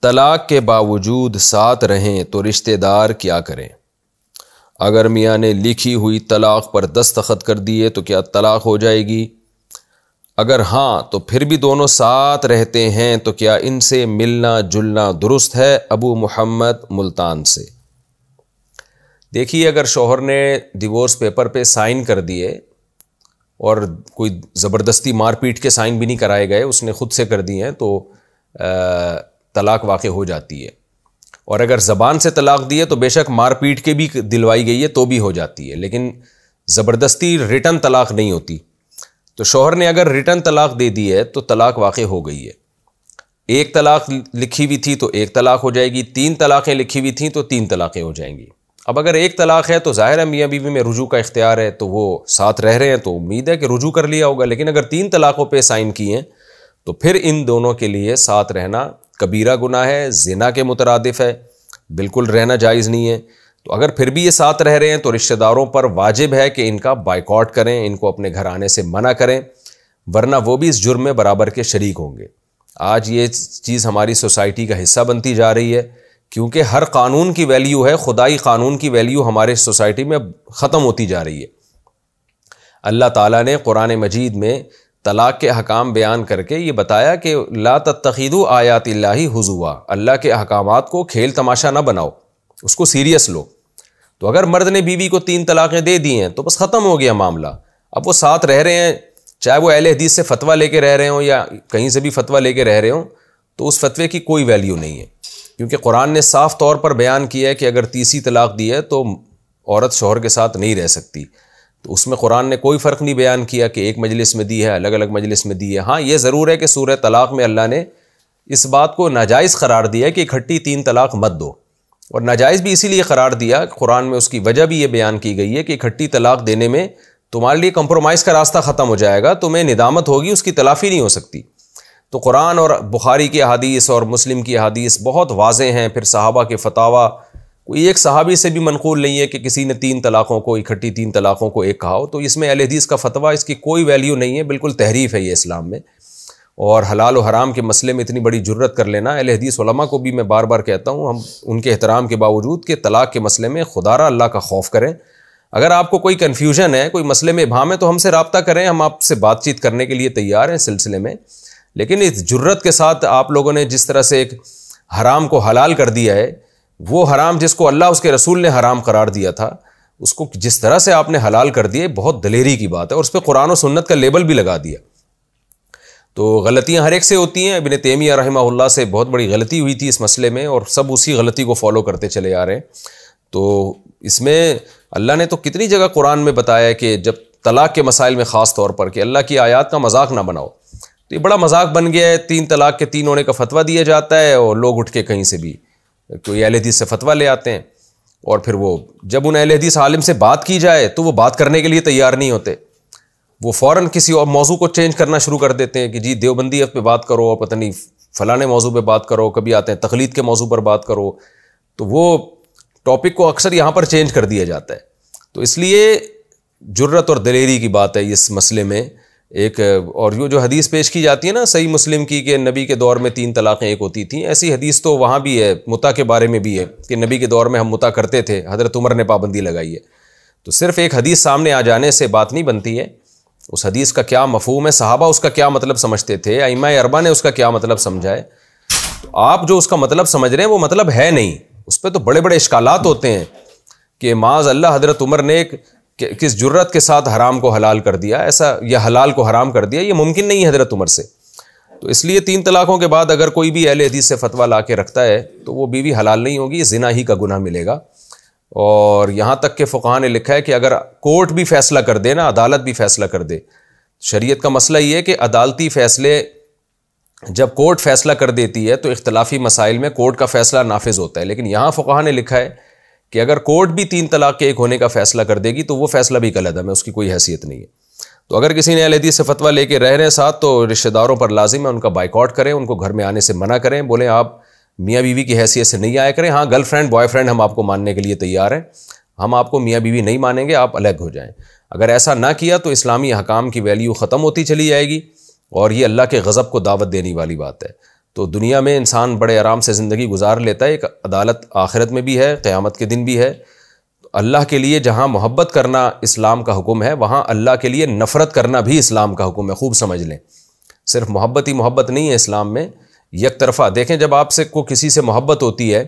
طلاق کے باوجود ساتھ رہیں تو رشتہ دار کیا کریں؟ اگر میاں نے لکھی ہوئی طلاق پر دستخط کر دیے تو کیا طلاق ہو جائے گی؟ اگر ہاں تو پھر بھی دونوں ساتھ رہتے ہیں تو کیا ان سے ملنا جلنا درست ہے؟ ابو محمد ملتان سے۔ دیکھیے، اگر شوہر نے ڈیورس پیپر پہ سائن کر دیے اور کوئی زبردستی مار پیٹ کے سائن بھی نہیں کرائے گئے، اس نے خود سے کر دیے ہیں، تو طلاق واقع ہو جاتی ہے۔ اور اگر زبان سے طلاق دی ہے تو بے شک مار پیٹ کے بھی دلوائی گئی ہے تو بھی ہو جاتی ہے، لیکن زبردستی ریٹن طلاق نہیں ہوتی۔ تو شوہر نے اگر ریٹن طلاق دے دی ہے تو طلاق واقع ہو گئی ہے۔ ایک طلاق لکھی ہوئی تھی تو ایک طلاق ہو جائے گی، 3 طلاقیں لکھی ہوئی تھیں تو 3 طلاقیں ہو جائیں گی۔ اب اگر ایک طلاق ہے تو ظاہر ہے میاں بیوی میں رجوع کا اختیار ہے، تو وہ ساتھ رہ رہے ہیں تو امید ہے کہ رجوع کر لیا ہوگا۔ لیکن اگر 3 طلاقوں پہ سائن کیے ہیں تو پھر ان دونوں کے لیے ساتھ رہنا کبیرہ گناہ ہے، زنا کے مترادف ہے، بالکل رہنا جائز نہیں ہے۔ تو اگر پھر بھی یہ ساتھ رہ رہے ہیں تو رشتہ داروں پر واجب ہے کہ ان کا بائیکاٹ کریں، ان کو اپنے گھر آنے سے منع کریں، ورنہ وہ بھی اس جرم میں برابر کے شریک ہوں گے۔ آج یہ چیز ہماری سوسائٹی کا حصہ بنتی جا رہی ہے، کیونکہ ہر قانون کی ویلیو ہے، خدائی قانون کی ویلیو ہمارے سوسائٹی میں ختم ہوتی جا رہی ہے۔ اللہ تعالیٰ نے قرآن مجید میں طلاق کے احکام بیان کر کے یہ بتایا کہ لا تتخذوا آیات اللہ ہزوا، اللہ کے احکامات کو کھیل تماشا نہ بناؤ، اس کو سیریس لو۔ تو اگر مرد نے بیوی کو 3 طلاقیں دے دی ہیں تو بس ختم ہو گیا معاملہ۔ اب وہ ساتھ رہ رہے ہیں، چاہے وہ اہل حدیث سے فتویٰ لے کے رہ رہے ہوں یا کہیں سے بھی فتویٰ لے کے رہ رہے ہوں، تو اس فتوے کی کوئی ویلیو نہیں ہے، کیونکہ قرآن نے صاف طور پر بیان کیا ہے کہ اگر تیسری طلاق دی ہے تو عورت شوہر کے ساتھ نہیں رہ سکتی۔ تو اس میں قرآن نے کوئی فرق نہیں بیان کیا کہ ایک مجلس میں دی ہے، الگ الگ مجلس میں دی ہے۔ ہاں یہ ضرور ہے کہ سورہ طلاق میں اللہ نے اس بات کو ناجائز قرار دیا کہ اکٹھی 3 طلاق مت دو، اور ناجائز بھی اسی لیے قرار دیا، قرآن میں اس کی وجہ بھی یہ بیان کی گئی ہے کہ اکٹھی طلاق دینے میں تمہارے لیے کمپرومائز کا راستہ ختم ہو جائے گا، تمہیں ندامت ہوگی، اس کی تلافی نہیں ہو سکتی۔ تو قرآن اور بخاری کی احادیث اور مسلم کی احادیث بہت واضح ہیں۔ پھر صحابہ کے فتاویٰ، کوئی ایک صحابی سے بھی منقول نہیں ہے کہ کسی نے 3 طلاقوں کو اکٹھی 3 طلاقوں کو ایک کہا ہو۔ تو اس میں اہل حدیث کا فتویٰ، اس کی کوئی ویلیو نہیں ہے، بالکل تحریف ہے یہ اسلام میں۔ اور حلال و حرام کے مسئلے میں اتنی بڑی جرت کر لینا، اہل حدیث علماء کو بھی میں بار بار کہتا ہوں، ہم ان کے احترام کے باوجود کہ طلاق کے مسئلے میں خدا را اللہ کا خوف کریں۔ اگر آپ کو کوئی کنفیوژن ہے، کوئی مسئلے میں ابہام ہے تو ہم سے رابطہ کریں، ہم آپ سے بات چیت کرنے کے لیے تیار ہیں اس سلسلے میں۔ لیکن اس جرت کے ساتھ آپ لوگوں نے جس طرح سے ایک حرام کو حلال کر دیا ہے، وہ حرام جس کو اللہ اس کے رسول نے حرام قرار دیا تھا، اس کو جس طرح سے آپ نے حلال کر دیا، بہت دلیری کی بات ہے، اور اس پہ قرآن و سنت کا لیبل بھی لگا دیا۔ تو غلطیاں ہر ایک سے ہوتی ہیں، ابن تیمیہ رحمہ اللہ سے بہت بڑی غلطی ہوئی تھی اس مسئلے میں، اور سب اسی غلطی کو فالو کرتے چلے آ رہے ہیں۔ تو اس میں اللہ نے تو کتنی جگہ قرآن میں بتایا کہ جب طلاق کے مسائل میں خاص طور پر کہ اللہ کی آیات کا مذاق نہ بناؤ۔ تو یہ بڑا مذاق بن گیا ہے، 3 طلاق کے 3 ہونے کا فتویٰ دیا جاتا ہے، اور لوگ اٹھ کے کہیں سے بھی کوئی اہل حدیث سے فتویٰ لے آتے ہیں، اور پھر وہ جب ان اہل حدیث عالم سے بات کی جائے تو وہ بات کرنے کے لیے تیار نہیں ہوتے، وہ فوراً کسی اور موضوع کو چینج کرنا شروع کر دیتے ہیں کہ جی دیوبندیت پہ بات کرو، اور پتہ نہیں فلاں موضوع پہ بات کرو، کبھی آتے ہیں تقلید کے موضوع پر بات کرو، تو وہ ٹاپک کو اکثر یہاں پر چینج کر دیا جاتا ہے۔ تو اس لیے جرت اور دلیری کی بات ہے اس مسئلے میں ایک۔ اور یہ جو حدیث پیش کی جاتی ہے نا صحیح مسلم کی کہ نبی کے دور میں 3 طلاقیں ایک ہوتی تھیں، ایسی حدیث تو وہاں بھی ہے، متع کے بارے میں بھی ہے کہ نبی کے دور میں ہم متع کرتے تھے، حضرت عمر نے پابندی لگائی ہے۔ تو صرف ایک حدیث سامنے آ جانے سے بات نہیں بنتی ہے، اس حدیث کا کیا مفہوم ہے، صحابہ اس کا کیا مطلب سمجھتے تھے، ائمہ اربعہ نے اس کا کیا مطلب سمجھا ہے۔ تو آپ جو اس کا مطلب سمجھ رہے ہیں وہ مطلب ہے نہیں، اس پہ تو بڑے بڑے اشکالات ہوتے ہیں کہ معاذ اللہ حضرت عمر نے کس جرت کے ساتھ حرام کو حلال کر دیا، ایسا یا حلال کو حرام کر دیا، یہ ممکن نہیں ہے حضرت عمر سے۔ تو اس لیے 3 طلاقوں کے بعد اگر کوئی بھی اہل حدیث سے فتویٰ لا کے رکھتا ہے تو وہ بیوی حلال نہیں ہوگی، زنا ہی کا گناہ ملے گا۔ اور یہاں تک کہ فقہاء نے لکھا ہے کہ اگر کورٹ بھی فیصلہ کر دے نا، عدالت بھی فیصلہ کر دے، شریعت کا مسئلہ یہ ہے کہ عدالتی فیصلے جب کورٹ فیصلہ کر دیتی ہے تو اختلافی مسائل میں کورٹ کا فیصلہ نافذ ہوتا ہے، لیکن یہاں فقہاء نے لکھا ہے کہ اگر کورٹ بھی 3 طلاق کے ایک ہونے کا فیصلہ کر دے گی تو وہ فیصلہ بھی کالعدم ہے، اس کی کوئی حیثیت نہیں ہے۔ تو اگر کسی نے اہل حدیث سے فتویٰ لے کے رہ رہے ہیں ساتھ تو رشتہ داروں پر لازم ہے ان کا بائیکاٹ کریں، ان کو گھر میں آنے سے منع کریں، بولیں آپ میاں بیوی کی حیثیت سے نہیں آیا کریں، ہاں گرل فرینڈ بوائے فرینڈ ہم آپ کو ماننے کے لیے تیار ہیں، ہم آپ کو میاں بیوی نہیں مانیں گے، آپ الگ ہو جائیں۔ اگر ایسا نہ کیا تو اسلامی احکام کی ویلیو ختم ہوتی چلی جائے گی، اور یہ اللہ کے غضب کو دعوت دینے والی بات ہے۔ تو دنیا میں انسان بڑے آرام سے زندگی گزار لیتا ہے. ایک عدالت آخرت میں بھی ہے, قیامت کے دن بھی ہے. اللہ کے لیے جہاں محبت کرنا اسلام کا حکم ہے, وہاں اللہ کے لیے نفرت کرنا بھی اسلام کا حکم ہے. خوب سمجھ لیں, صرف محبت ہی محبت نہیں ہے اسلام میں, یک طرفہ. دیکھیں جب آپ سے کو کسی سے محبت ہوتی ہے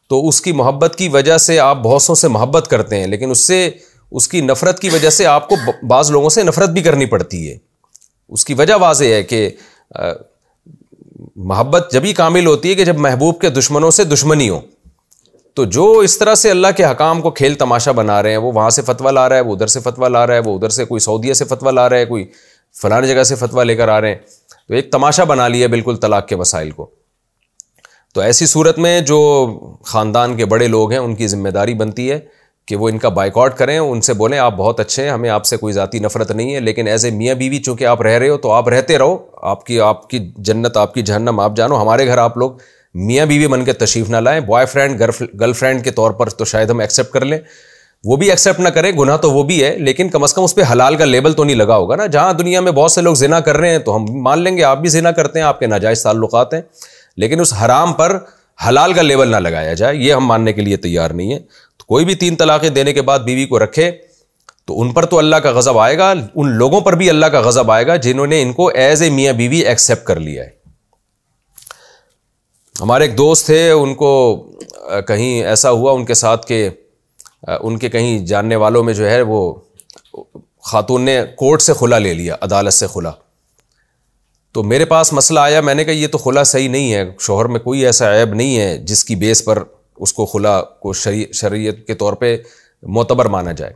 تو اس کی محبت کی وجہ سے آپ بہت سوں سے محبت کرتے ہیں, لیکن اس کی نفرت کی وجہ سے آپ کو بعض لوگوں سے نفرت بھی کرنی پڑتی ہے. اس کی وجہ واضح ہے کہ محبت جبھی کامل ہوتی ہے کہ جب محبوب کے دشمنوں سے دشمنی ہو. تو جو اس طرح سے اللہ کے حکام کو کھیل تماشا بنا رہے ہیں, وہ وہاں سے فتویٰ لا رہا ہے, وہ ادھر سے فتویٰ لا رہا ہے, وہ ادھر سے کوئی سعودیہ سے فتویٰ لا رہا ہے, کوئی فلاں جگہ سے فتویٰ لے کر آ رہے ہیں, تو ایک تماشا بنا لیا بالکل طلاق کے مسائل کو. تو ایسی صورت میں جو خاندان کے بڑے لوگ ہیں ان کی ذمہ داری بنتی ہے کہ وہ ان کا بائیکاٹ کریں, ان سے بولیں آپ بہت اچھے ہیں, ہمیں آپ سے کوئی ذاتی نفرت نہیں ہے, لیکن ایز اے میاں بیوی چونکہ آپ رہ رہے ہو تو آپ رہتے رہو, آپ کی جنت آپ کی جہنم آپ جانو. ہمارے گھر آپ لوگ میاں بیوی بن کے تشریف نہ لائیں. بوائے فرینڈ گرل فرینڈ کے طور پر تو شاید ہم ایکسیپٹ کر لیں, وہ بھی ایکسیپٹ نہ کریں, گناہ تو وہ بھی ہے, لیکن کم از کم اس پہ حلال کا لیبل تو نہیں لگا ہوگا نا. جہاں دنیا میں بہت سے لوگ زنا کر رہے ہیں تو ہم مان لیں گے آپ بھی زنا کرتے ہیں, آپ کے ناجائز تعلقات ہیں, لیکن اس حرام پر حلال کا لیبل نہ لگایا جائے, یہ ہم ماننے کے لیے تیار نہیں ہے. تو کوئی بھی 3 طلاقیں دینے کے بعد بیوی کو رکھے تو ان پر تو اللہ کا غضب آئے گا, ان لوگوں پر بھی اللہ کا غضب آئے گا جنہوں نے ان کو ایز اے میاں بیوی ایکسیپٹ کر لیا ہے. ہمارے ایک دوست تھے, ان کو کہیں ایسا ہوا ان کے ساتھ کہ ان کے کہیں جاننے والوں میں جو ہے وہ خاتون نے کورٹ سے خلا لے لیا, عدالت سے خلا. تو میرے پاس مسئلہ آیا, میں نے کہا یہ تو خلا صحیح نہیں ہے, شوہر میں کوئی ایسا عیب نہیں ہے جس کی بیس پر اس کو خلا کو شریعت کے طور پہ معتبر مانا جائے.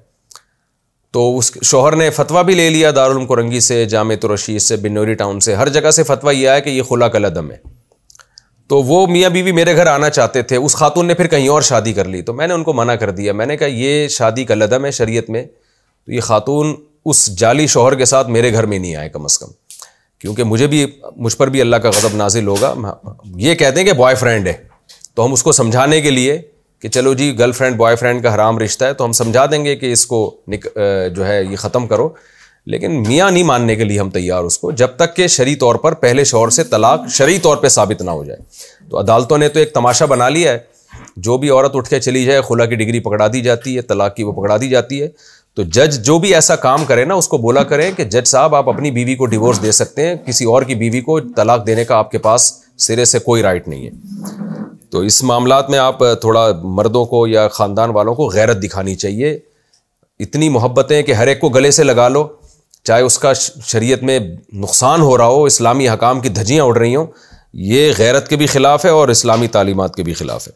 تو اس شوہر نے فتویٰ بھی لے لیا دارالعلوم کرنگی سے, جامعۃ الرشید سے, بنوری ٹاؤن سے, ہر جگہ سے فتویٰ یہ آیا کہ یہ خلا کالعدم ہے. تو وہ میاں بیوی میرے گھر آنا چاہتے تھے, اس خاتون نے پھر کہیں اور شادی کر لی. تو میں نے ان کو منع کر دیا, میں نے کہا یہ شادی کالعدم ہے شریعت میں, تو یہ خاتون اس جعلی شوہر کے ساتھ میرے گھر میں نہیں آئے کم از کم, کیونکہ مجھ پر بھی اللہ کا غضب نازل ہوگا. یہ کہتے ہیں کہ بوائے فرینڈ ہے, تو ہم اس کو سمجھانے کے لیے کہ چلو جی گرل فرینڈ بوائے فرینڈ کا حرام رشتہ ہے, تو ہم سمجھا دیں گے کہ اس کو جو ہے یہ ختم کرو, لیکن میاں نہیں ماننے کے لیے ہم تیار اس کو, جب تک کہ شرعی طور پر پہلے شوہر سے طلاق شرعی طور پہ ثابت نہ ہو جائے. تو عدالتوں نے تو ایک تماشا بنا لیا ہے, جو بھی عورت اٹھ کے چلی جائے خلا کی ڈگری پکڑا دی جاتی ہے, طلاق کی وہ پکڑا دی جاتی ہے. تو جج جو بھی ایسا کام کرے نا اس کو بولا کریں کہ جج صاحب آپ اپنی بیوی کو ڈیورس دے سکتے ہیں, کسی اور کی بیوی کو طلاق دینے کا آپ کے پاس سرے سے کوئی رائٹ نہیں ہے. تو اس معاملات میں آپ تھوڑا مردوں کو یا خاندان والوں کو غیرت دکھانی چاہیے. اتنی محبتیں کہ ہر ایک کو گلے سے لگا لو, چاہے اس کا شریعت میں نقصان ہو رہا ہو, اسلامی حکام کی دھجیاں اڑ رہی ہوں, یہ غیرت کے بھی خلاف ہے اور اسلامی تعلیمات کے بھی خلاف ہے.